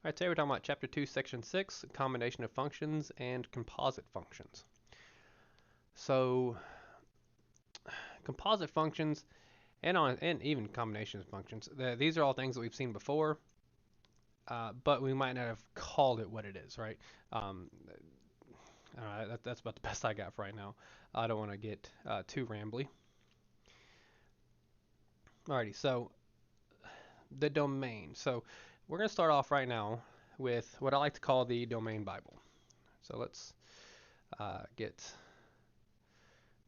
Alright, today we're talking about Chapter 2, Section 6, combination of functions and composite functions. So, composite functions and even combination of functions, these are all things that we've seen before, but we might not have called it what it is, right? That's about the best I got for right now. I don't want to get too rambly. Alrighty, so the domain. So we're going to start off right now with what I like to call the domain Bible. So let's get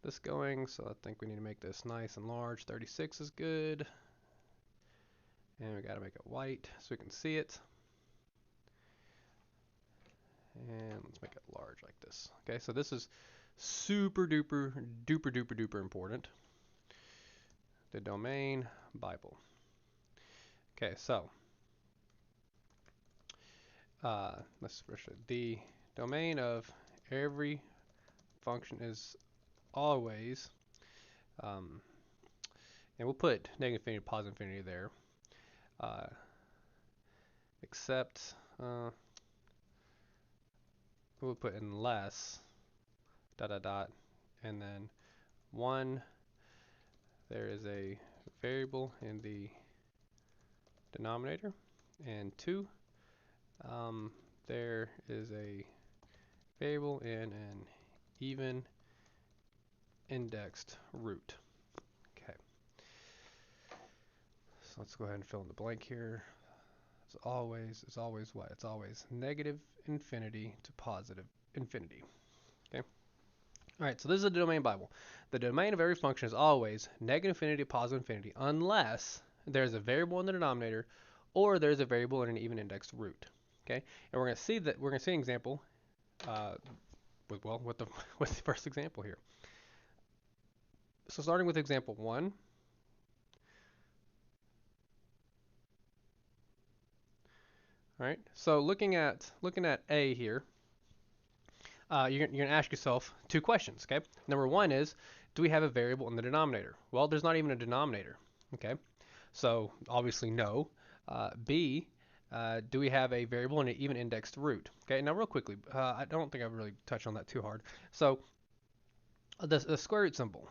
this going. So I think we need to make this nice and large. 36 is good. And we got to make it white so we can see it. And let's make it large like this. Okay, so this is super duper important. The domain Bible. Okay, so let's first the domain of every function is always, and we'll put negative infinity, positive infinity there, except we'll put unless dot dot dot, and then 1, there is a variable in the denominator, and 2, there is a variable in an even indexed root. Okay, so let's go ahead and fill in the blank here. It's always what? It's always negative infinity to positive infinity. Okay. All right, so this is the domain Bible. The domain of every function is always negative infinity to positive infinity unless there's a variable in the denominator or there's a variable in an even indexed root. Okay, and we're going to see an example with the first example here. So starting with example 1. All right, so looking at A here, you're going to ask yourself 2 questions, okay? Number 1 is, do we have a variable in the denominator? Well, there's not even a denominator, okay? So obviously no. B, do we have a variable in an even indexed root? Okay, now real quickly, I don't think I've really touched on that too hard. So the square root symbol,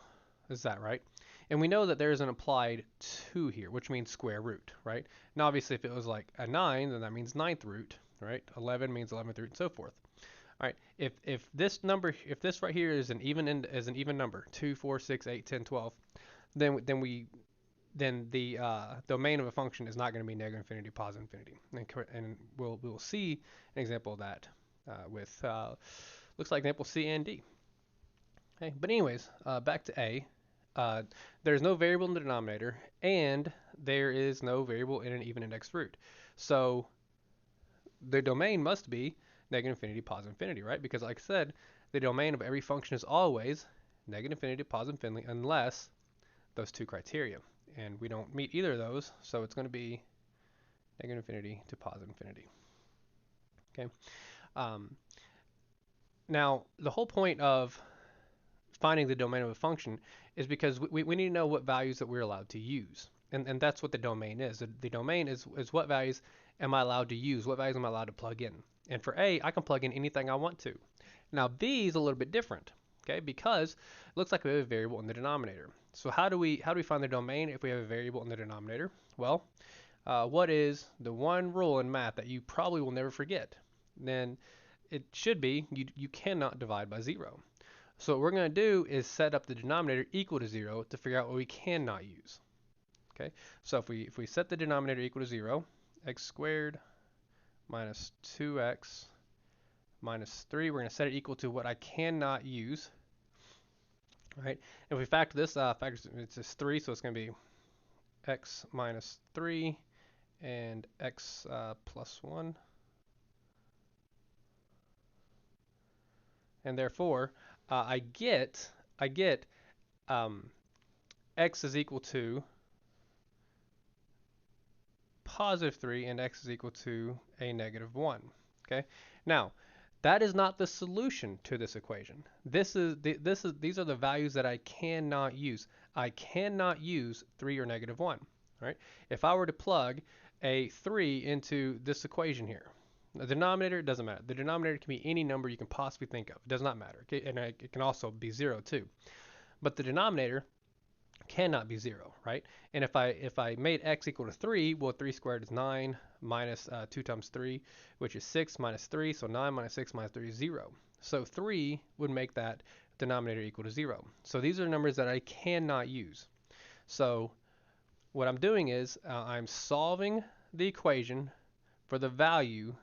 is that right? And we know that there is an applied 2 here, which means square root, right? Now obviously if it was like a 9, then that means 9th root, right? 11 means 11th root and so forth. All right, if this right here is an even number, 2, 4, 6, 8, 10, 12, then the domain of a function is not going to be negative infinity, positive infinity, and we'll see an example of that with looks like example C and D. Okay, but anyways, back to A. There's no variable in the denominator, and there is no variable in an even indexed root. So the domain must be negative infinity, positive infinity, right? Because like I said, the domain of every function is always negative infinity, positive infinity, unless those 2 criteria. And we don't meet either of those, so it's going to be negative infinity to positive infinity. Okay. Now, the whole point of finding the domain of a function is because we need to know what values that we're allowed to use. And that's what the domain is. The domain is what values am I allowed to use, what values am I allowed to plug in. And for A, I can plug in anything I want to. Now B is a little bit different, okay, because it looks like we have a variable in the denominator. So how do we find the domain if we have a variable in the denominator? Well, what is the one rule in math that you probably will never forget? Then it should be you cannot divide by 0. So what we're going to do is set up the denominator equal to 0 to figure out what we cannot use. Okay, so if we set the denominator equal to 0, x squared minus 2x minus 3, we're going to set it equal to what I cannot use. All right, if we factor this, it's just 3, so it's going to be x minus 3 and x plus 1. And therefore, I get x is equal to positive 3 and x is equal to a negative 1. Okay. Now, that is not the solution to this equation. These are the values that I cannot use. I cannot use 3 or negative 1. Right? If I were to plug a 3 into this equation here. The denominator, it doesn't matter. The denominator can be any number you can possibly think of. It does not matter. Okay? And it can also be 0 too. But the denominator cannot be 0, right? And if I made x equal to 3, well, 3 squared is 9 minus 2 times 3, which is 6 minus 3. So 9 minus 6 minus 3 is 0. So 3 would make that denominator equal to 0. So these are numbers that I cannot use. So what I'm doing is I'm solving the equation for the value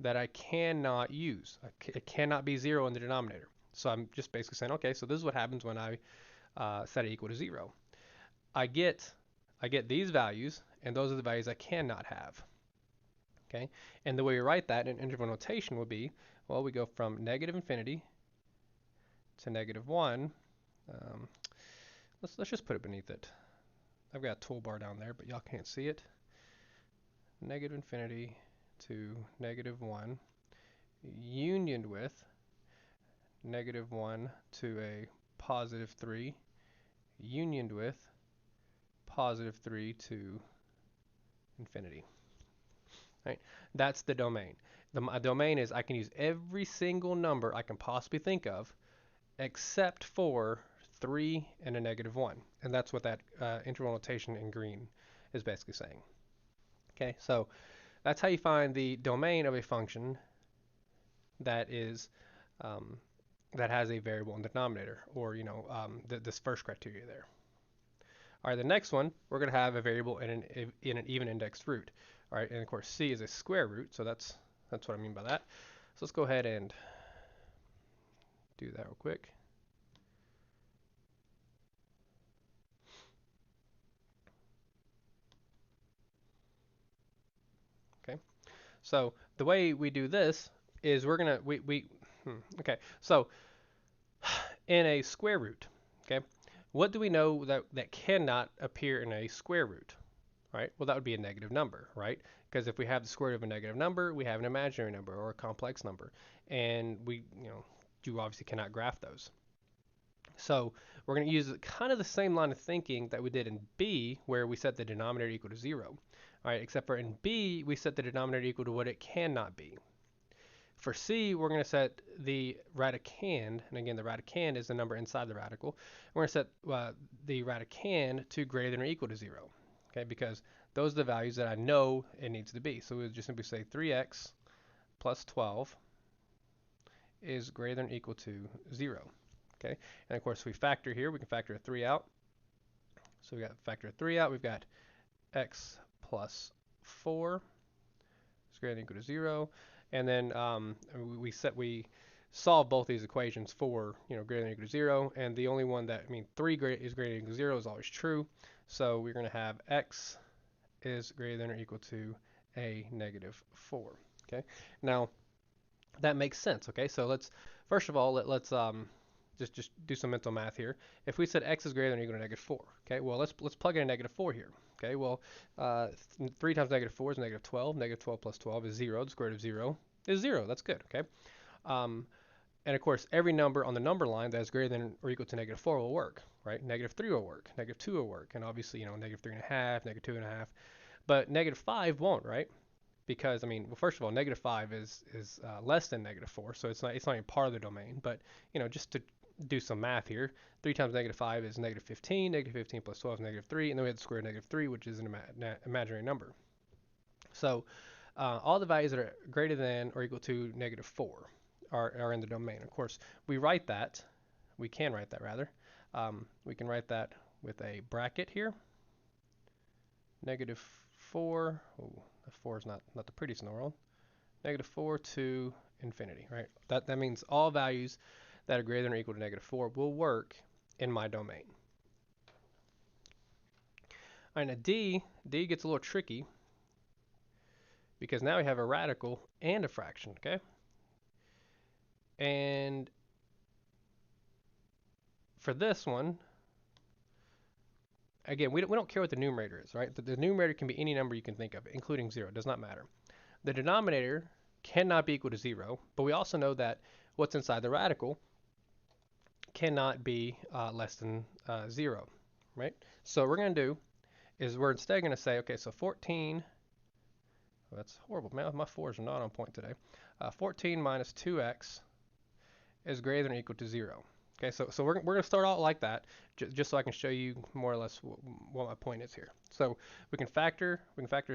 that I cannot use. It cannot be 0 in the denominator. So I'm just basically saying, okay, so this is what happens when I set it equal to 0. I get these values, and those are the values I cannot have. Okay, and the way we write that in interval notation would be, well, we go from negative infinity to negative 1. Let's just put it beneath it. I've got a toolbar down there, but y'all can't see it. Negative infinity to negative 1, unioned with negative 1 to a positive 3, unioned with positive 3 to infinity. Right? That's the domain. The domain is I can use every single number I can possibly think of except for 3 and a negative 1. And that's what that interval notation in green is basically saying. Okay, so that's how you find the domain of a function that is that has a variable in the denominator, or this first criteria there. All right, the next one, we're going to have a variable in an even indexed root. All right, and of course c is a square root, so that's what I mean by that. So let's go ahead and do that real quick. Okay, so the way we do this is we're gonna okay, so in a square root, okay, what do we know that cannot appear in a square root? Right? Well, that would be a negative number, right? Because if we have the square root of a negative number, we have an imaginary number or a complex number, and you obviously cannot graph those. So we're going to use kind of the same line of thinking that we did in B, where we set the denominator equal to 0. All right, except for in B, we set the denominator equal to what it cannot be. For C, we're going to set the radicand, and again, the radicand is the number inside the radical. We're going to set the radicand to greater than or equal to 0, okay, because those are the values that I know it needs to be. So we'll just simply say 3x plus 12 is greater than or equal to 0. Okay, and of course, if we factor here, we can factor a 3 out. So we got factor a 3 out. We've got x plus 4 is greater than or equal to 0. And then we solve both these equations for greater than or equal to 0, and the only one that 3 is greater than or equal to 0 is always true. So we're going to have x is greater than or equal to a negative 4. Okay, now that makes sense. Okay, so let's first of all let's just do some mental math here. If we said x is greater than or equal to negative 4, okay, well let's plug in a negative 4 here. Okay, well 3 times negative 4 is negative 12. Negative 12 plus 12 is 0. The square root of 0 is 0. That's good. Okay, and of course every number on the number line that is greater than or equal to negative 4 will work, right? Negative 3 will work. Negative 2 will work, and obviously negative 3.5, negative 2.5, but negative 5 won't, right? Because well, first of all, negative 5 is less than negative 4, so it's not even part of the domain. But just to do some math here, 3 times negative 5 is negative 15. Negative 15 plus 12 is negative 3, and then we have the square root of negative 3, which is an imaginary number. So all the values that are greater than or equal to negative 4 are in the domain. Of course, we can write that rather. We can write that with a bracket here. Negative 4. Oh, the 4 is not the prettiest in the world. Negative 4 to infinity, right? That means all values that are greater than or equal to negative 4 will work in my domain. All right, now D gets a little tricky because now we have a radical and a fraction, okay? And for this one, again, we don't care what the numerator is, right? The numerator can be any number you can think of, including 0. It does not matter. The denominator cannot be equal to 0, but we also know that what's inside the radical cannot be less than 0, right? So what we're going to do is we're instead going to say, okay, so 14 that's horrible. Man, my 4s are not on point today. 14 minus 2x is greater than or equal to 0. Okay, so we're going to start out like that, just so I can show you more or less what my point is here. So we can factor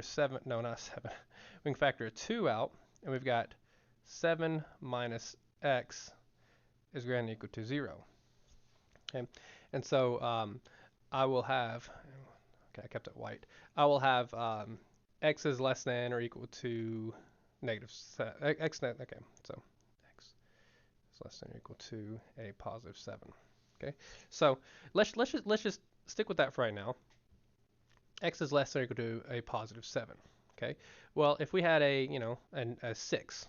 7, no, not 7. We can factor a 2 out, and we've got 7 minus x is greater than or equal to 0. Okay, and so I will have, okay, I kept it white. I will have x is less than or equal to negative x, okay, so x is less than or equal to a positive 7. Okay, so let's just stick with that for right now. X is less than or equal to a positive 7. Okay, well, if we had a, a 6,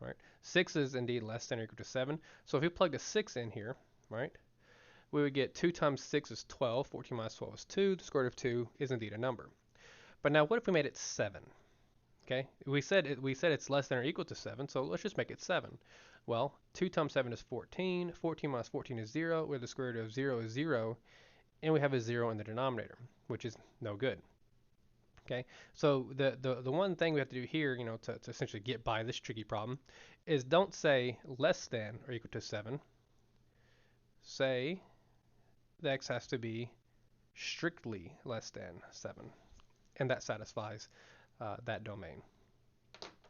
right? 6 is indeed less than or equal to 7. So if we plugged a 6 in here, right, we would get 2 times 6 is 12. 14 minus 12 is 2. The square root of 2 is indeed a number. But now what if we made it 7? Okay, we said it's less than or equal to 7, so let's just make it 7. Well, 2 times 7 is 14. 14 minus 14 is 0, where the square root of 0 is 0, and we have a 0 in the denominator, which is no good. Okay, so the one thing we have to do here, to essentially get by this tricky problem, is don't say less than or equal to 7. Say the x has to be strictly less than 7, and that satisfies that domain.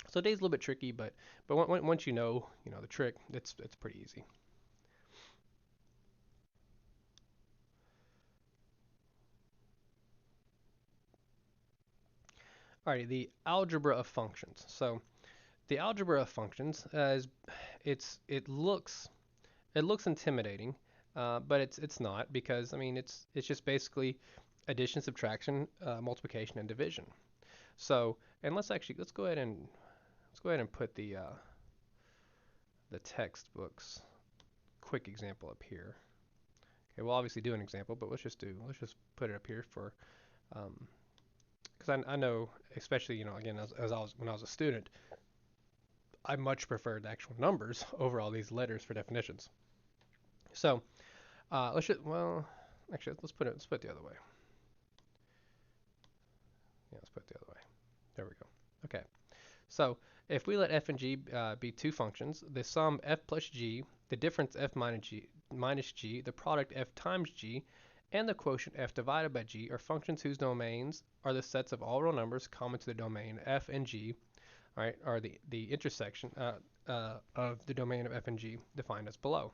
So today's a little bit tricky, but once you know the trick, it's pretty easy. Alrighty, the algebra of functions. So the algebra of functions it looks intimidating, but it's not, because I mean it's just basically addition, subtraction, multiplication, and division. So, and let's go ahead and put the textbook's quick example up here. Okay, we'll obviously do an example, but let's just put it up here for, because I know, especially again, when I was a student, I much preferred the actual numbers over all these letters for definitions. So let's put it the other way. Yeah, let's put it the other way. There we go. Okay. So if we let f and g be two functions, the sum f plus g, the difference f minus g, the product f times g, and the quotient f divided by g are functions whose domains are the sets of all real numbers common to the domain f and g, right, are the intersection of the domain of f and g defined as below.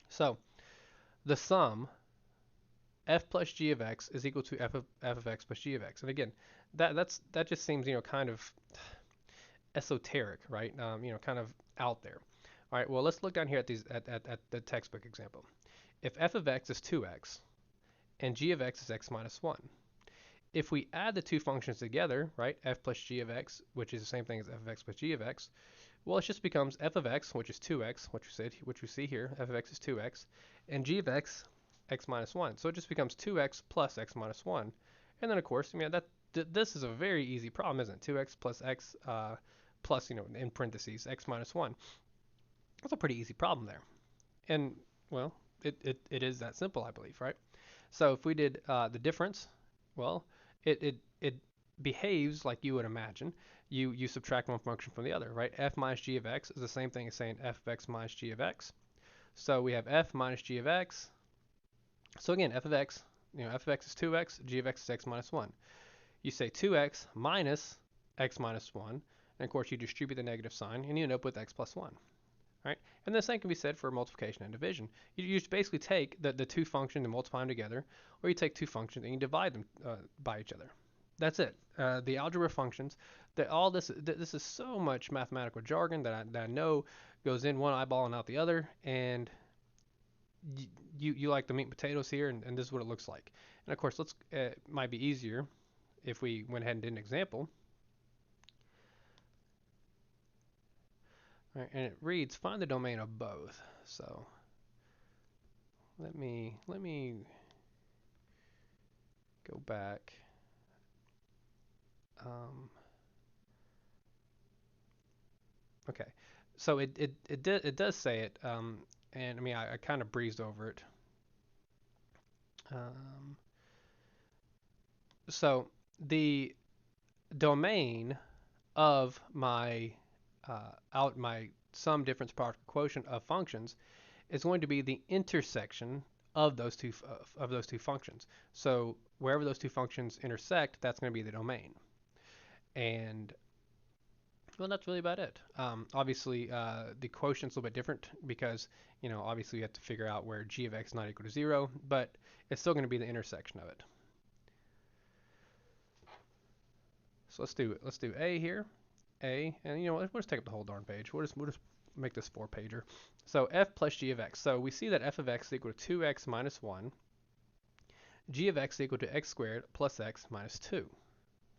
So the sum f plus g of x is equal to f of x plus g of x. And again, that just seems kind of esoteric, right? Kind of out there. All right, well, let's look down here at the textbook example. If f of x is 2x and g of x is x minus 1, if we add the two functions together, right, f plus g of x, which is the same thing as f of x plus g of x, well, it just becomes f of x, which is 2x, which we see here, f of x is 2x, and g of x, x minus 1. So it just becomes 2x plus x minus 1. And then, of course, this is a very easy problem, isn't it? 2x plus x plus, in parentheses, x minus 1. That's a pretty easy problem there. And, well, it is that simple, I believe, right? So if we did the difference, well, it behaves like you would imagine. You subtract one function from the other, right? F minus g of x is the same thing as saying f of x minus g of x. So we have f minus g of x. So again, f of x, f of x is 2x, g of x is x minus 1. You say 2x minus x minus 1, and of course you distribute the negative sign, and you end up with x plus 1. Right? And the same can be said for multiplication and division. You just basically take the two functions and multiply them together, or you take two functions and you divide them by each other. That's it. The algebra of functions. This is so much mathematical jargon that I know goes in one eyeball and out the other, and you like the meat and potatoes here, and this is what it looks like. And of course, it might be easier if we went ahead and did an example. All right, and it reads, find the domain of both. So let me go back. Okay, so it does say it, and I mean I kind of breezed over it. So the domain of my my sum difference product quotient of functions is going to be the intersection of those two functions. So wherever those two functions intersect, that's going to be the domain. And well, that's really about it. Obviously, the quotient's a little bit different because, obviously you have to figure out where g of x is not equal to 0, but it's still going to be the intersection of it. So let's do a here, a, and we'll just take up the whole darn page. We'll just make this 4-pager. So f plus g of x. So we see that f of x is equal to 2x minus 1, g of x is equal to x squared plus x minus 2.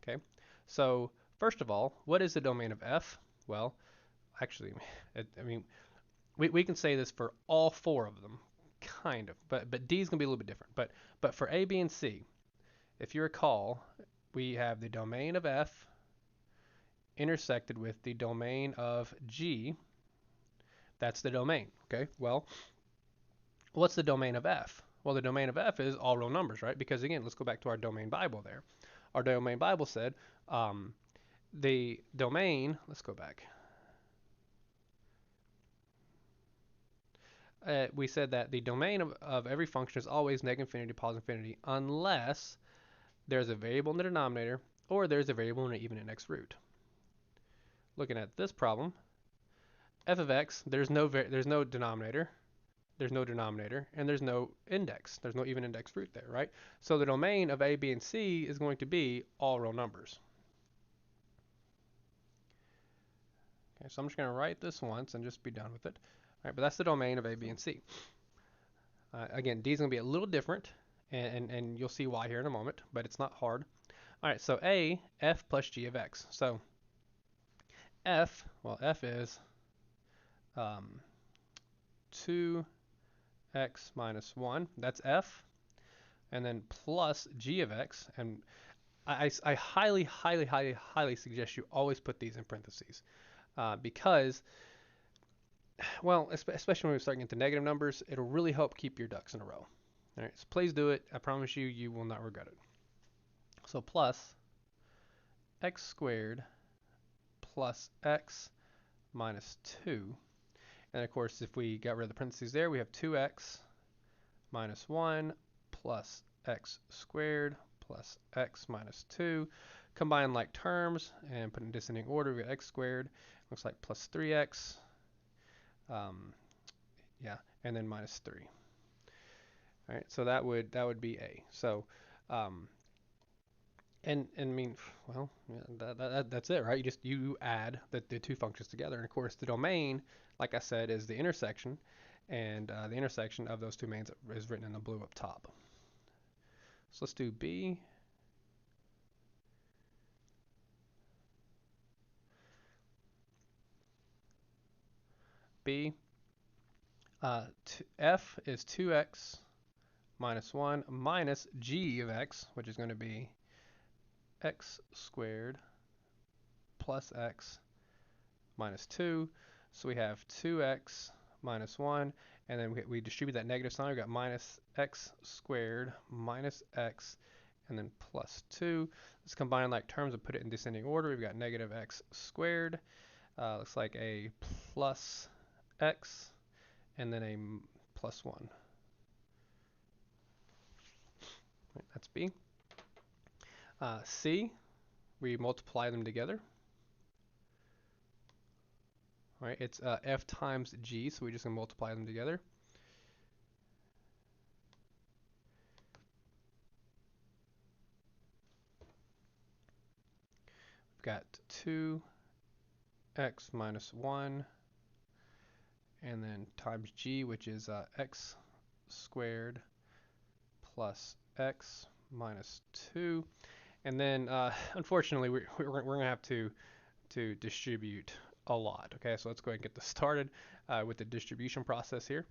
Okay. So first of all, what is the domain of f? Well, actually, I mean, we can say this for all 4 of them, kind of, but D is going to be a little bit different. But for A, B, and C, if you recall, we have the domain of f intersected with the domain of G. That's the domain. Okay. Well, what's the domain of f? Well, the domain of f is all real numbers, right? Because again, let's go back to our domain Bible there. Our domain Bible said the domain. Let's go back. We said that the domain of every function is always negative infinity to positive infinity unless there's a variable in the denominator or there's a variable in an even index root. Looking at this problem, f of x, there's no denominator, and there's no index. There's no even index root there, right? So the domain of a, b, and c is going to be all real numbers. Okay, so I'm just going to write this once and just be done with it. All right, but that's the domain of a, b, and c. Again, D is going to be a little different, and you'll see why here in a moment, but it's not hard. All right, so A, f plus g of x. So f, well, f is 2x minus 1. That's f. And then plus g of x. And I highly, highly, highly, highly suggest you always put these in parentheses because, well, especially when we start getting to negative numbers, it'll really help keep your ducks in a row. All right, so please do it. I promise you, you will not regret it. So plus x squared plus x minus 2. And of course, if we got rid of the parentheses there, we have 2x minus 1 plus x squared plus x minus 2. Combine like terms and put in descending order. We got x squared. Looks like plus 3x. Yeah, and then minus 3. All right, so that would be A. So, and I mean, well, yeah, that's it, right? You add the two functions together, and of course the domain, like I said, is the intersection, and the intersection of those two domains is written in the blue up top. So let's do B. B. F is 2x minus 1 minus g of x, which is going to be x squared plus x minus 2. So we have 2x minus 1, and then we distribute that negative sign. We've got minus x squared minus x, and then plus 2. Let's combine like terms and put it in descending order. We've got negative x squared. Looks like a plus x, and then a plus 1. Right, that's B. C, we multiply them together. All right, it's f times g, so we're just going to multiply them together. We've got 2x minus 1, and then times g, which is x squared plus x minus 2. And then, unfortunately, we're going to have to distribute a lot. Okay, so let's go ahead and get this started with the distribution process here.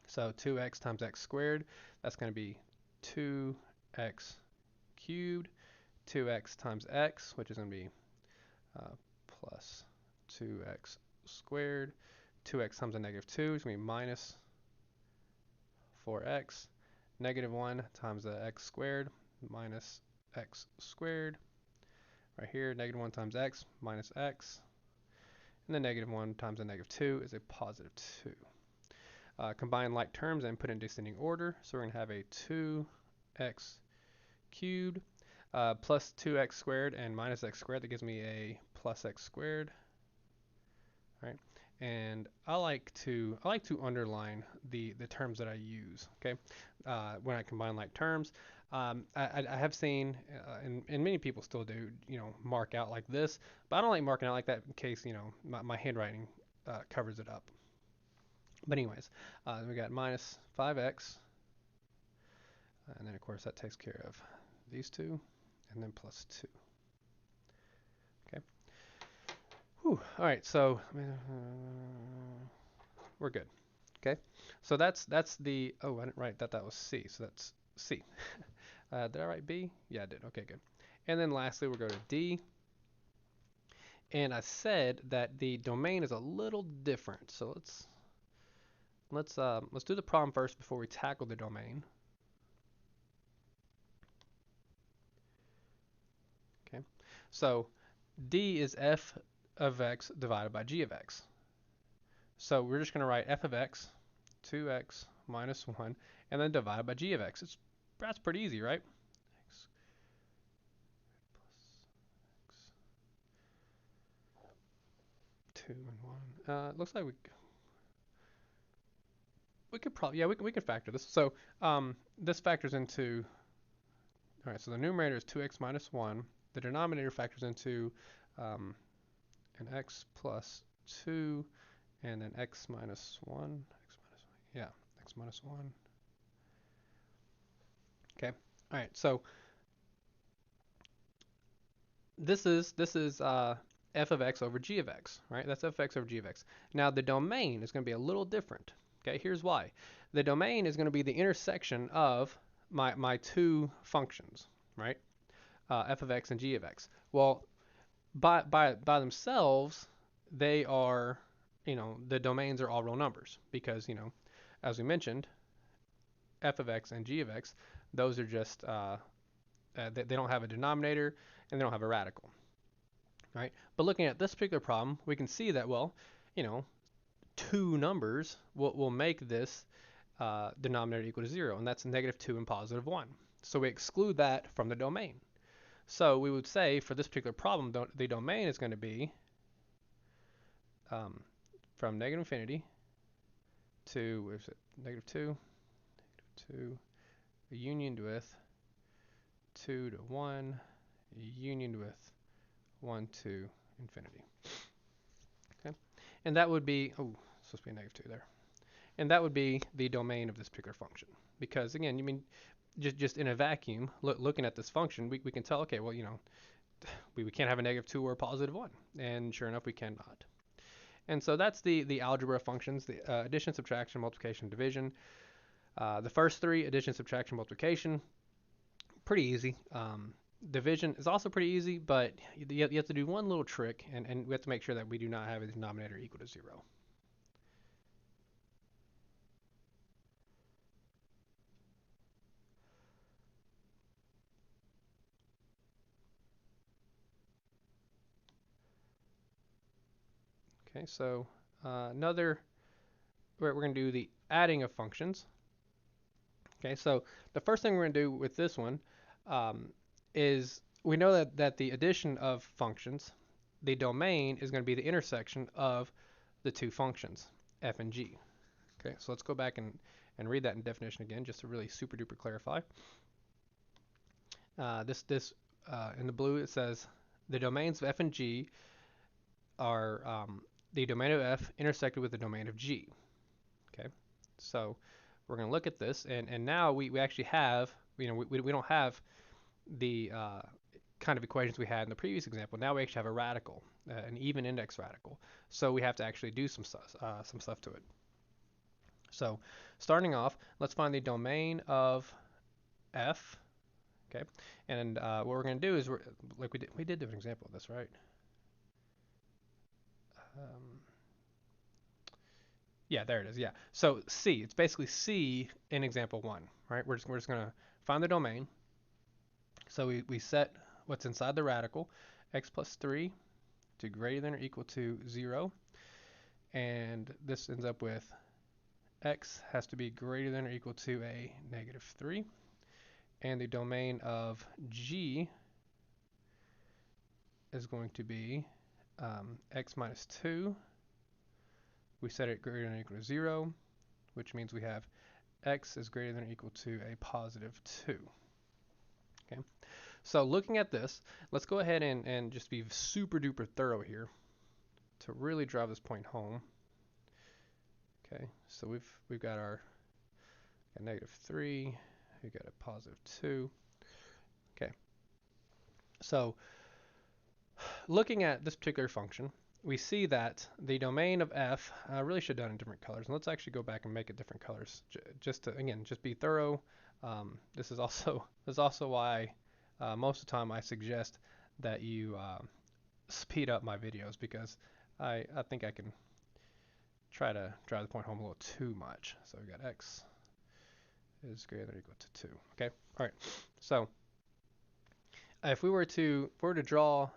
So 2x times x squared, that's going to be 2x cubed. 2x times x, which is going to be plus 2x squared. 2x times a negative 2 is going to be minus 4x. Negative 1 times the x squared minus x squared. right here, negative 1 times x minus x, and then negative 1 times a negative 2 is a positive 2. Combine like terms and put in descending order. So we're going to have a 2x cubed plus 2x squared and minus x squared. That gives me a plus x squared. Right? And I like to underline the terms that I use. Okay, when I combine like terms, I have seen, and many people still do, mark out like this, but I don't like marking out like that in case my handwriting covers it up. But anyways, we got minus 5x, and then of course that takes care of these two, and then plus 2. Okay. Whew. All right, so we're good. Okay, so that's the, oh, I didn't write that was C, so that's C. Did I write B? Yeah, I did. Okay, good. And then lastly, we'll go to D. And I said that the domain is a little different. So let's do the problem first before we tackle the domain. Okay, so D is f of x divided by g of x. So we're just going to write f of x, 2x minus 1, and then divided by g of x. That's pretty easy, right? X plus x, 2 and 1. It looks like we could probably, yeah, we could factor this. So this factors into, all right, so the numerator is 2x minus 1. The denominator factors into an x plus 2, and then x minus 1. Yeah, x minus 1. Okay, all right, so this is f of x over g of x, right? That's f of x over g of x. Now the domain is going to be a little different. Okay, here's why. The domain is going to be the intersection of my two functions, right? F of x and g of x. Well, by themselves, they are, the domains are all real numbers because, as we mentioned, f of x and g of x, those are just, they don't have a denominator and they don't have a radical, right? But looking at this particular problem, we can see that, well, two numbers will make this denominator equal to 0, and that's negative 2 and positive 1. So we exclude that from the domain. So we would say for this particular problem, the domain is going to be from negative infinity to, where is it, negative 2, union with 2 to 1, union with 1 to infinity. Okay, and that would be, oh, it's supposed to be a negative 2 there. And that would be the domain of this particular function. Because again, just in a vacuum, looking at this function, we can tell, okay, well, we can't have a negative 2 or a positive 1. And sure enough, we cannot. And so that's the algebra of functions, the addition, subtraction, multiplication, division. The first three, addition, subtraction, multiplication, pretty easy. Division is also pretty easy, but you have to do one little trick, and we have to make sure that we do not have a denominator equal to 0. Okay, so we're going to do the adding of functions. Okay, so the first thing we're going to do with this one is we know that the addition of functions, the domain is going to be the intersection of the two functions, f and g. Okay, so let's go back and read that in definition again, just to really super duper clarify. This in the blue it says the domains of f and g are the domain of f intersected with the domain of g. Okay, so we're going to look at this, and now we actually have, we don't have the kind of equations we had in the previous example. Now we actually have a radical, an even index radical. So we have to actually do some stuff to it. So starting off, let's find the domain of f. Okay, and what we're going to do is we did do an example of this, right? Yeah, there it is. Yeah. So C, it's basically C in example 1, right? We're just going to find the domain. So we set what's inside the radical, x plus 3 to greater than or equal to 0. And this ends up with x has to be greater than or equal to a negative 3. And the domain of g is going to be x minus 2. We set it greater than or equal to 0, which means we have x is greater than or equal to a positive 2. Okay. So looking at this, let's go ahead and just be super duper thorough here to really drive this point home. Okay, so we've got our negative 3, we've got a positive 2. Okay, so looking at this particular function, we see that the domain of f, I really should have done it in different colors. And let's actually go back and make it different colors, just to, again, just be thorough. This is also why most of the time I suggest that you speed up my videos, because I think I can try to drive the point home a little too much. So we got x is greater than or equal to 2. Okay, all right. So if we were to draw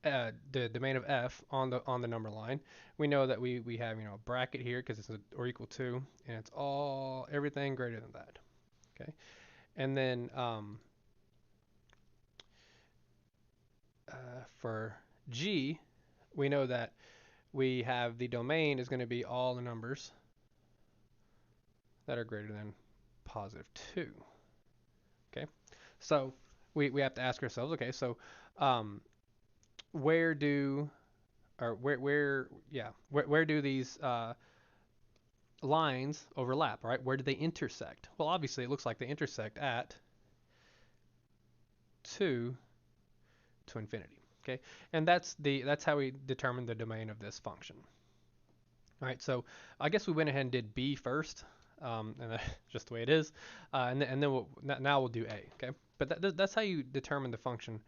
the domain of f on the number line, we know that we have a bracket here because it's or equal to, and it's everything greater than that. Okay, and then for g, we know that we have the domain is going to be all the numbers that are greater than positive 2. Okay, so we have to ask ourselves, okay, so where do these lines overlap, right? Where do they intersect? Well, obviously it looks like they intersect at 2 to infinity. Okay, and that's how we determine the domain of this function. All right, so I guess we went ahead and did b first, and that's just the way it is, and then now we'll do a. Okay, but that's how you determine the function.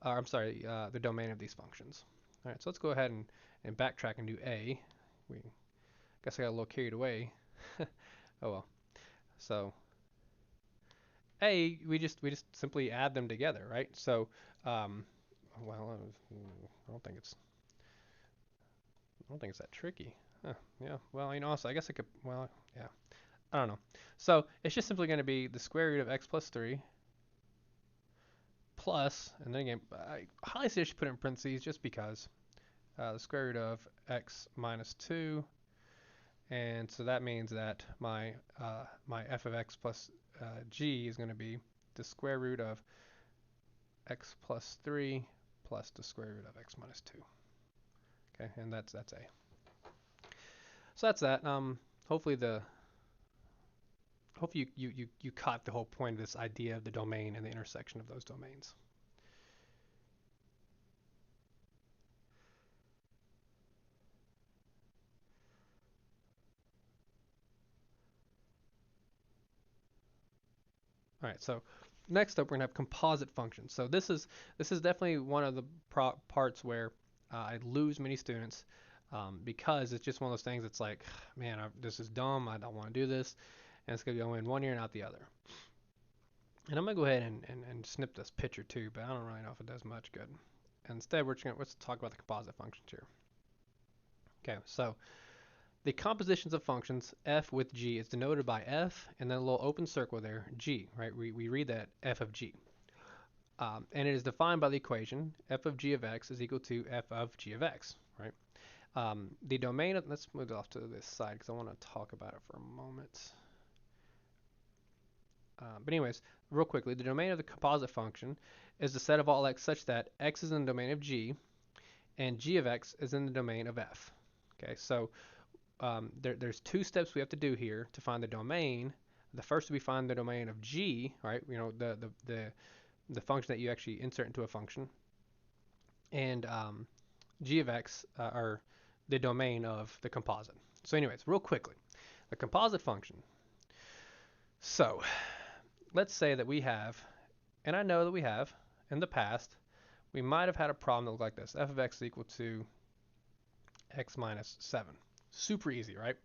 I'm sorry, the domain of these functions. All right, so let's go ahead and backtrack and do a. We guess I got a little carried away. Oh well. So a, we just simply add them together, right? So well, I don't think it's that tricky. Huh, yeah. Well, also I guess I could. Well, yeah. I don't know. So it's just simply going to be the square root of x plus 3 plus, and then again, I highly suggest you put it in parentheses just because, the square root of x minus 2, and so that means that my f of x plus g is going to be the square root of x plus 3 plus the square root of x minus 2. Okay, and that's a. So that's that. Hopefully you caught the whole point of this idea of the domain and the intersection of those domains. All right, so next up we're gonna have composite functions. So this is definitely one of the parts where I lose many students, because it's just one of those things. It's like, man, this is dumb. I don't want to do this, and it's gonna go in one ear and out the other. And I'm gonna go ahead and snip this picture too, but I don't really know if it does much good. Instead, let's talk about the composite functions here. Okay, so the compositions of functions f with g is denoted by f and then a little open circle there, g, right? We read that f of g. And it is defined by the equation f of g of x is equal to f of g of x, right? The domain of, let's move off to this side because I want to talk about it for a moment. But anyways, real quickly, the domain of the composite function is the set of all x such that x is in the domain of g and g of x is in the domain of f. Okay, so there's two steps we have to do here to find the domain. The first we find the domain of g, right? The function that you actually insert into a function, and g of x are the domain of the composite. So anyways, real quickly, the composite function. So let's say that we have, and I know that we have in the past, we might have had a problem that looked like this: f of x is equal to x minus 7. Super easy, right?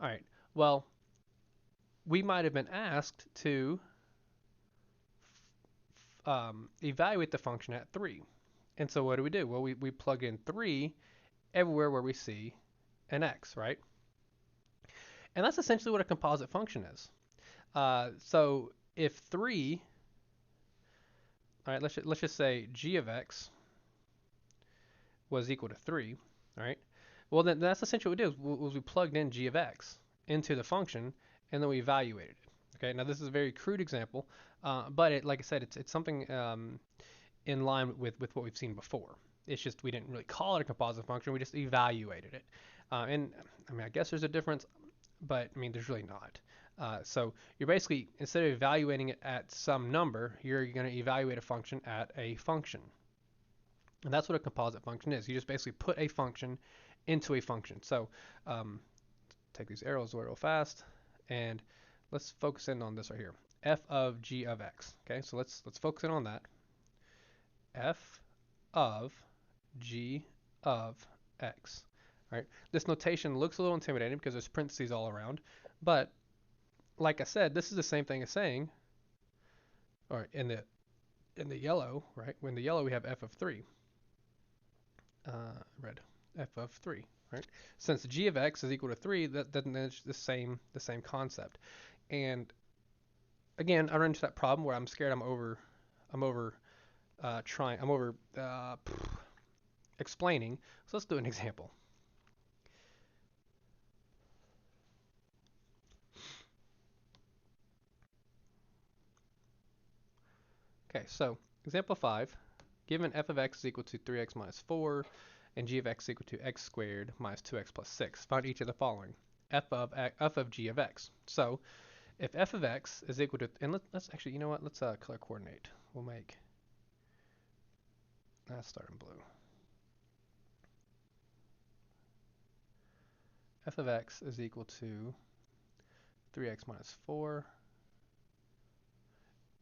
All right, well, we might have been asked to evaluate the function at 3. And so what do? Well, we plug in 3 everywhere where we see an x, right? And that's essentially what a composite function is. So if 3, all right, let's just say g of x was equal to 3, all right? Well, then that's essentially what we did, was we plugged in g of x into the function, and then we evaluated it. Okay, now this is a very crude example, but like I said, it's something in line with what we've seen before. It's just we didn't really call it a composite function, we just evaluated it. And I mean, I guess there's a difference, but I mean, there's really not. So you're basically, instead of evaluating it at some number, you're going to evaluate a function at a function. And that's what a composite function is. You just basically put a function into a function. So take these arrows real fast, and let's focus in on this right here. F of g of x. Okay, so let's focus in on that. F of g of x. All right. This notation looks a little intimidating because there's parentheses all around, but like I said, this is the same thing as saying, or in the yellow, right? When the yellow we have f of 3. Red, f of 3, right? Since g of x is equal to 3, that's the same concept. And again, I run into that problem where I'm scared I'm over explaining. So let's do an example. Okay, so example 5, given f of x is equal to 3x minus 4 and g of x is equal to x squared minus 2x plus 6, find each of the following. F of g of x. So if f of x is equal to, and let's actually, you know what, let's color coordinate. We'll make, let's start in blue. F of x is equal to 3x minus 4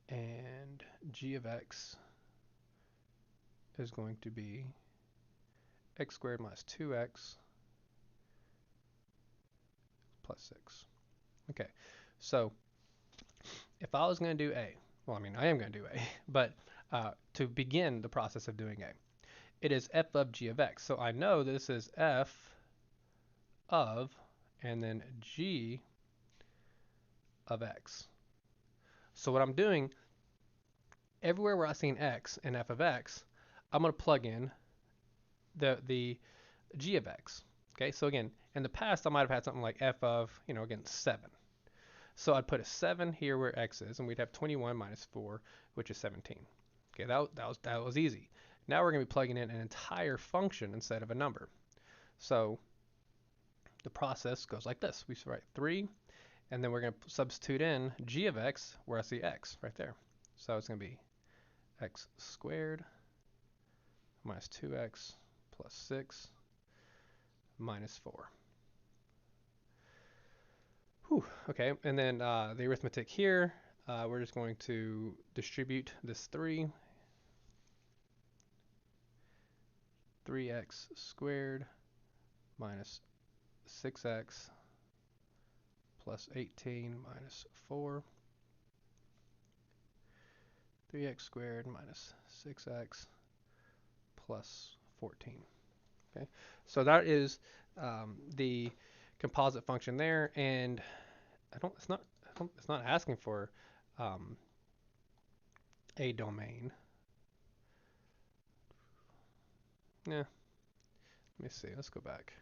and g of x is going to be x squared minus 2x plus 6. Okay, so if I was going to do A, well, I mean, I am going to do A, but to begin the process of doing A, it is f of g of x. So I know this is f of, and then g of x. So what I'm doing, everywhere where I see an x in f of x, I'm going to plug in the g of x. Okay, so again, in the past, I might have had something like f of, again, 7. So I'd put a 7 here where x is, and we'd have 21 minus 4, which is 17. Okay, that was easy. Now we're going to be plugging in an entire function instead of a number. So the process goes like this. We write 3, and then we're going to substitute in g of x where I see x right there. So it's going to be x squared minus 2x plus 6 minus 4. Whew, okay, and then the arithmetic here, we're just going to distribute this 3x squared minus 6x plus 18 minus 4, 3x squared minus 6x plus 14. Okay, so that is the composite function there, and it's not asking for a domain. Yeah, let me see. Let's go back.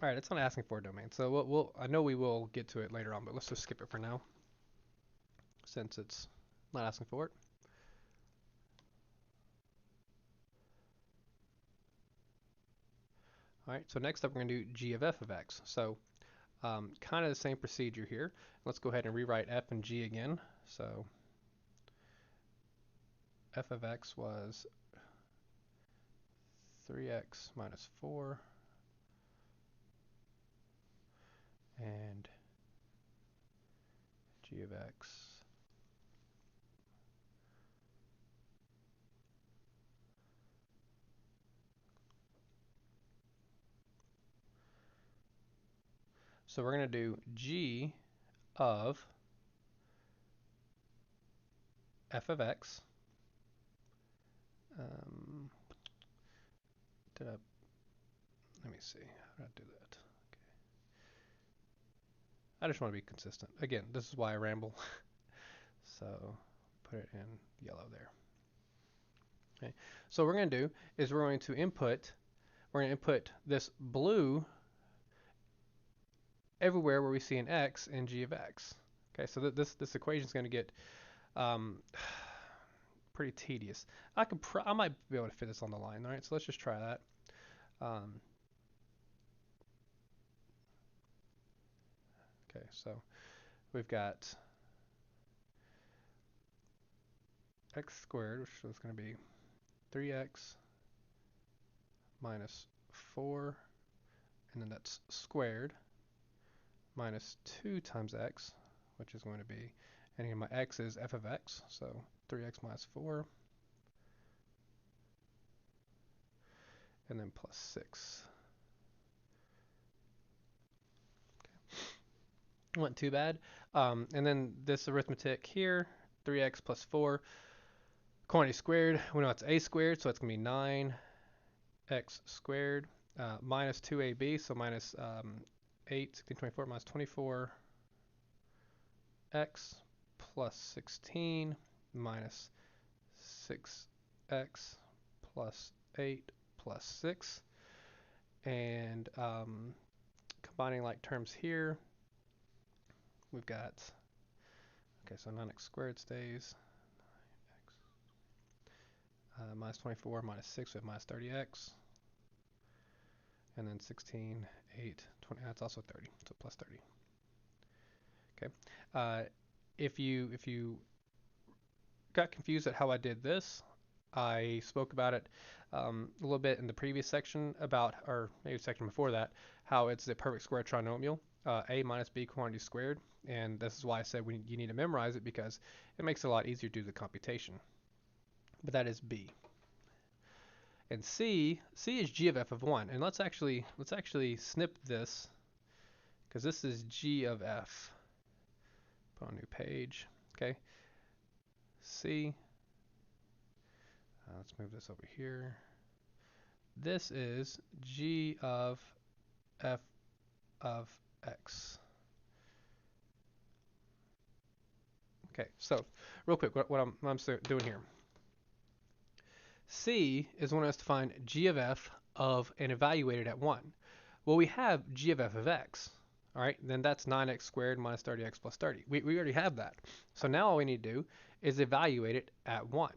All right, it's not asking for a domain, so I know we will get to it later on, but let's just skip it for now, since it's not asking for it. All right, so next up we're going to do g of f of x. So kind of the same procedure here. Let's go ahead and rewrite f and g again. So f of x was 3x minus 4 and g of x so we're going to do g of f of x Um, did I? Let me see. How did I do that? I just want to be consistent. Again, this is why I ramble. So put it in yellow there. Okay. So what we're going to do is we're going to input this blue everywhere where we see an x in g of x. Okay, so this equation is going to get um, pretty tedious. I might be able to fit this on the line. All right, so let's just try that. Okay, so we've got x squared, which is going to be 3x minus 4, and then that's squared, minus 2 times x, which is going to be, and here my x is f of x, so 3x minus 4, and then plus 6. Okay. Wasn't too bad. And then this arithmetic here, 3x plus 4, quantity squared, we know it's a squared, so it's going to be 9x squared, minus 2ab, so minus 8, 16, 24, minus 24x plus 16 minus 6x plus 8 plus 6. And combining like terms here, we've got, okay, so 9x squared stays, minus 24 minus 6, we have minus 30x, and then 16, 8, 20, that's also 30, so plus 30. Okay, if you got confused at how I did this, I spoke about it a little bit in the previous section about, or maybe section before that, how it's a perfect square trinomial, a minus b quantity squared, and this is why I said you need to memorize it, because it makes it a lot easier to do the computation. But that is b. And c is g of f of 1, and let's actually snip this, because this is g of f. Put on a new page. Okay, c. Let's move this over here. This is g of f of x. Okay, so real quick, what I'm doing here. C is wanting us to find g of f of and evaluate it at 1. Well, we have g of f of x. All right, then that's 9x squared minus 30x plus 30. We already have that. So now all we need to do is evaluate it at 1.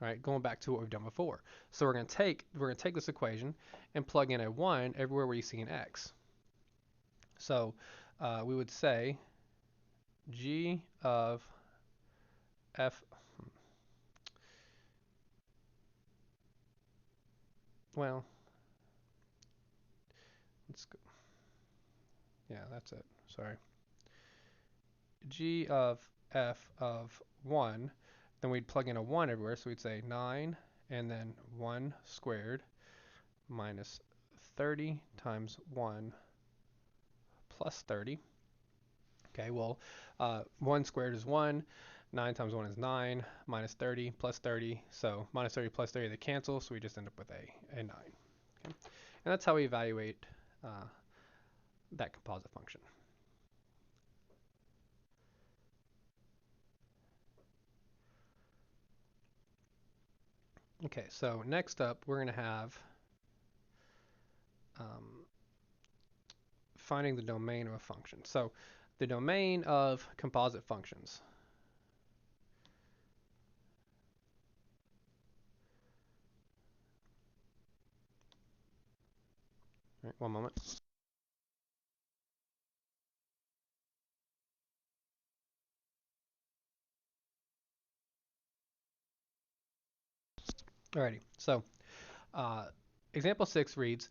All right, going back to what we've done before. So we're going to take this equation and plug in a 1 everywhere where you see an x. So we would say g of f, well, let's go. Yeah, that's it. Sorry. G of f of 1, then we'd plug in a 1 everywhere, so we'd say 9 and then 1 squared minus 30 times 1 plus 30. Okay, well, 1 squared is 1, 9 times 1 is 9, minus 30 plus 30, so minus 30 plus 30 they cancel, so we just end up with a 9. Okay? And that's how we evaluate that composite function. Okay, so next up we're going to have finding the domain of a function. So the domain of composite functions. All right, one moment. Alrighty, so example 6 reads,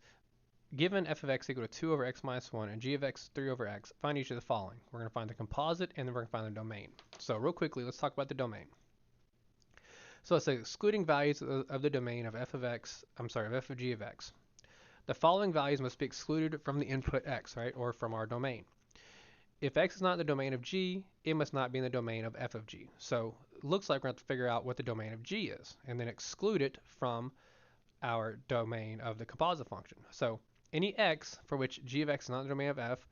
given f of x equal to 2 over x minus 1 and g of x 3 over x, find each of the following. We're going to find the composite and then we're going to find the domain. So real quickly, let's talk about the domain. So let's say excluding values of the domain of f of x, of f of g of x. The following values must be excluded from the input x, right, or from our domain. if x is not in the domain of g, it must not be in the domain of f of g. So it looks like we're going to have to figure out what the domain of g is, and then exclude it from our domain of the composite function. So any x for which g of x is not in the domain of f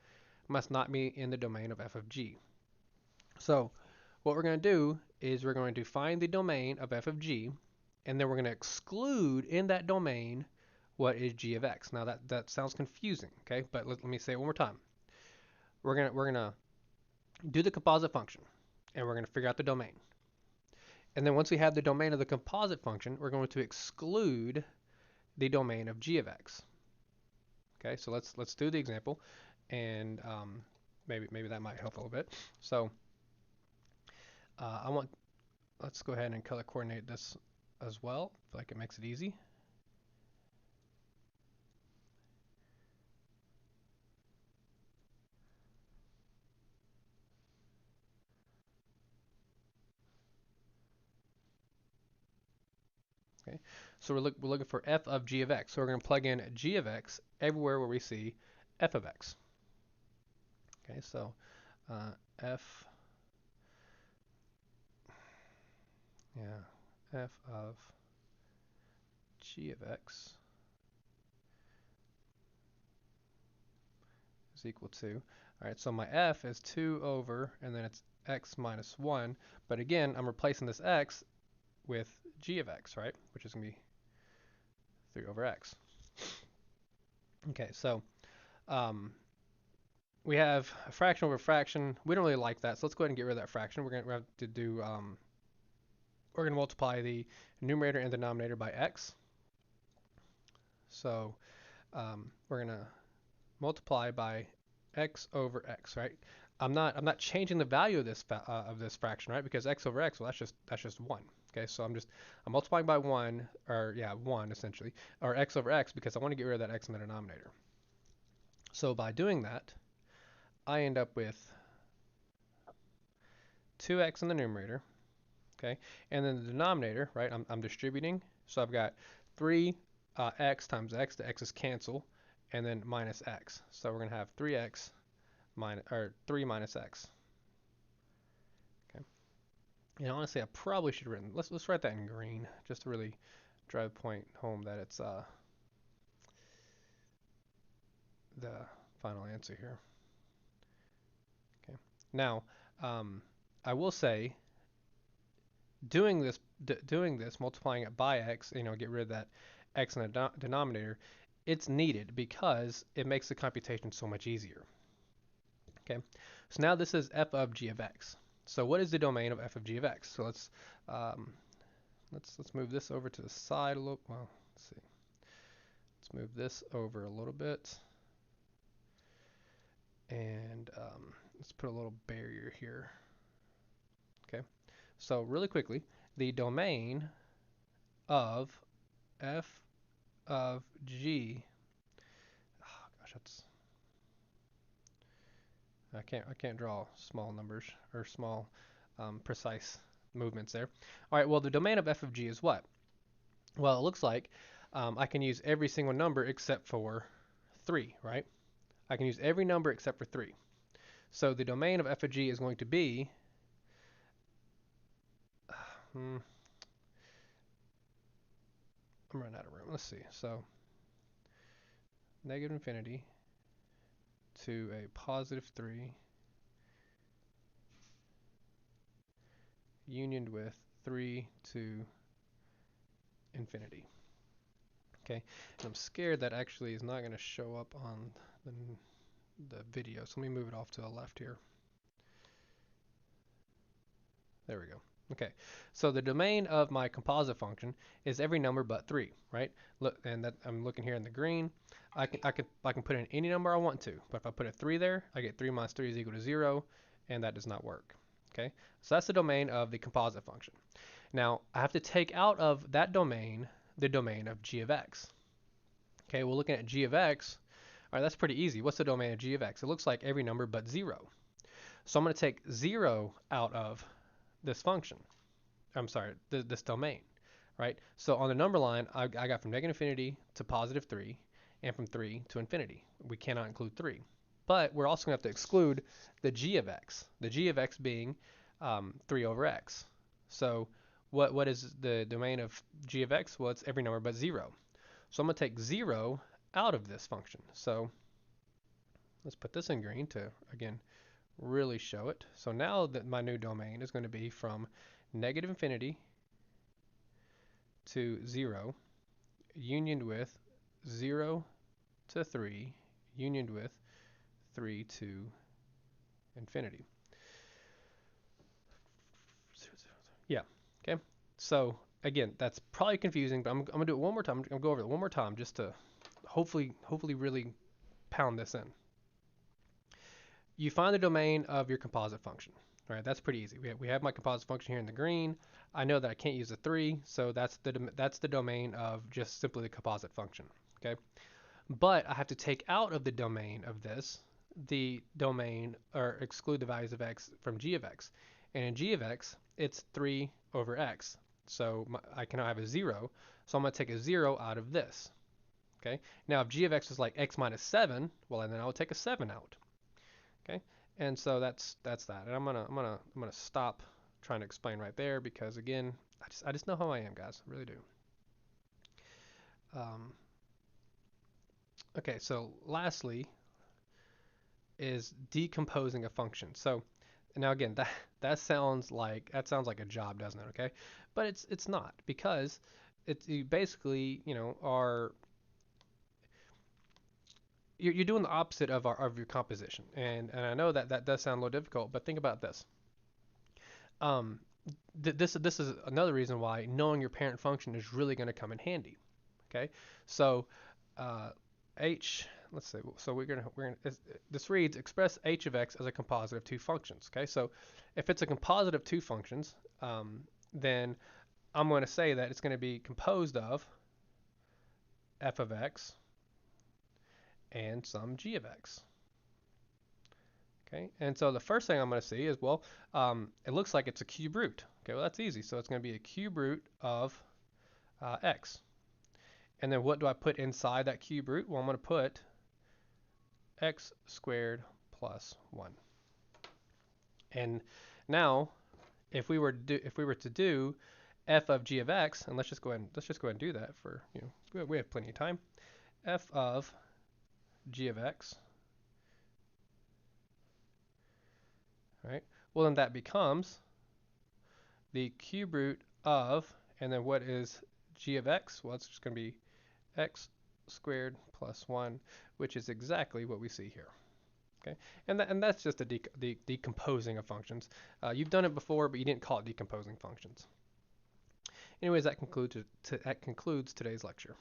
must not be in the domain of f of g. So what we're going to do is we're going to find the domain of f of g, and then we're going to exclude in that domain what is g of x. Now that sounds confusing, okay? But let me say it one more time. We're gonna do the composite function, and we're going to figure out the domain. And then once we have the domain of the composite function, we're going to exclude the domain of g of x. Okay, so let's do the example, and maybe that might help a little bit. So let's go ahead and color coordinate this as well. I feel like it makes it easy. Okay, so we're looking for f of g of x. So we're going to plug in g of x everywhere where we see f of x. Okay, so f, yeah, f of g of x is equal to, all right, so my f is 2 over, and then it's x minus 1. But again, I'm replacing this x with g of x, right, which is going to be 3 over x. Okay, so we have a fraction over fraction. We don't really like that, so let's go ahead and get rid of that fraction. We're going to have to do, we're going to multiply the numerator and denominator by x. So we're going to multiply by x over x, right? I'm not changing the value of this fraction, right? Because x over x, well, that's just 1. Okay, so I'm multiplying by 1, or yeah, 1 essentially, or x over x, because I want to get rid of that x in the denominator. So by doing that, I end up with 2x in the numerator, okay, and then the denominator, right? I'm distributing, so I've got 3 x times x. The x's cancel, and then minus x. So we're gonna have 3x minus, or 3 minus x. Okay. And honestly, I probably should have written. Let's write that in green, just to really drive the point home that it's the final answer here. Okay. Now, I will say, doing this, multiplying it by x, get rid of that x in the denominator, it's needed because it makes the computation so much easier. Okay, so now this is f of g of x. So what is the domain of f of g of x? So let's move this over to the side a little. Well, let's see. Let's move this over a little bit, and let's put a little barrier here. Okay, so really quickly, the domain of f of g. Oh gosh, I can't draw small numbers or small precise movements there. All right, well, the domain of f of g is what? Well, it looks like I can use every single number except for 3, right? I can use every number except for 3. So the domain of f of g is going to be, I'm running out of room. Let's see. So negative infinity to a positive 3 unioned with 3 to infinity. Okay, and I'm scared that actually is not going to show up on the video, so let me move it off to the left here. There we go. Okay, so the domain of my composite function is every number but 3, right? Look, and that I'm looking here in the green. I can put in any number I want to, but if I put a 3 there, I get 3 minus 3 is equal to 0, and that does not work. Okay, so that's the domain of the composite function. Now I have to take out of that domain the domain of g of x. Okay, well, looking at g of x, all right, that's pretty easy. What's the domain of g of x? It looks like every number but 0. So I'm going to take 0 out of this function. I'm sorry, this domain, right? So on the number line, I got from negative infinity to positive 3, and from 3 to infinity. We cannot include 3. But we're also going to have to exclude the g of x, the g of x being 3 over x. So what is the domain of g of x? Well, it's every number but 0. So I'm going to take 0 out of this function. So let's put this in green to, again, really show it. So now that my new domain is going to be from negative infinity to 0, unioned with 0 to 3, unioned with 3 to infinity. Yeah, okay. So again, that's probably confusing, but I'm going to do it one more time. I'm going to go over it one more time just to hopefully really pound this in. You find the domain of your composite function. All right, that's pretty easy. We have my composite function here in the green. I know that I can't use a 3, so that's the domain of just simply the composite function. Okay, but I have to take out of the domain of this the domain, or exclude the values of x from g of x. And in g of x, it's 3 over x. So I cannot have a 0, so I'm going to take a 0 out of this. Okay, now if g of x is like x minus 7, well, then I'll take a 7 out. Okay, and so that's that. And I'm gonna stop trying to explain right there, because again, I just know how I am, guys. I really do. Okay, so lastly is decomposing a function. So now again, that sounds like a job, doesn't it? Okay, but it's not, because you basically, are you're doing the opposite of your composition. And I know that does sound a little difficult, but think about this. Um, this is another reason why knowing your parent function is really going to come in handy. Okay, so uh, h, let's see. So this reads, express h of x as a composite of two functions. Okay, so if it's a composite of two functions, then I'm going to say that it's going to be composed of f of x and some g of x. Okay, and so the first thing I'm going to see is, well, it looks like it's a cube root. Okay, well, that's easy. So it's going to be a cube root of x. And then what do I put inside that cube root? Well, I'm going to put x squared plus 1. And now, if we were to do f of g of x, and let's just go ahead and do that for, we have plenty of time. F of g of x, right? Well, then that becomes the cube root of, and then what is g of x? Well, it's just going to be x squared plus 1, which is exactly what we see here. Okay, and that's just the decomposing of functions. You've done it before, but you didn't call it decomposing functions. Anyways, that concludes today's lecture.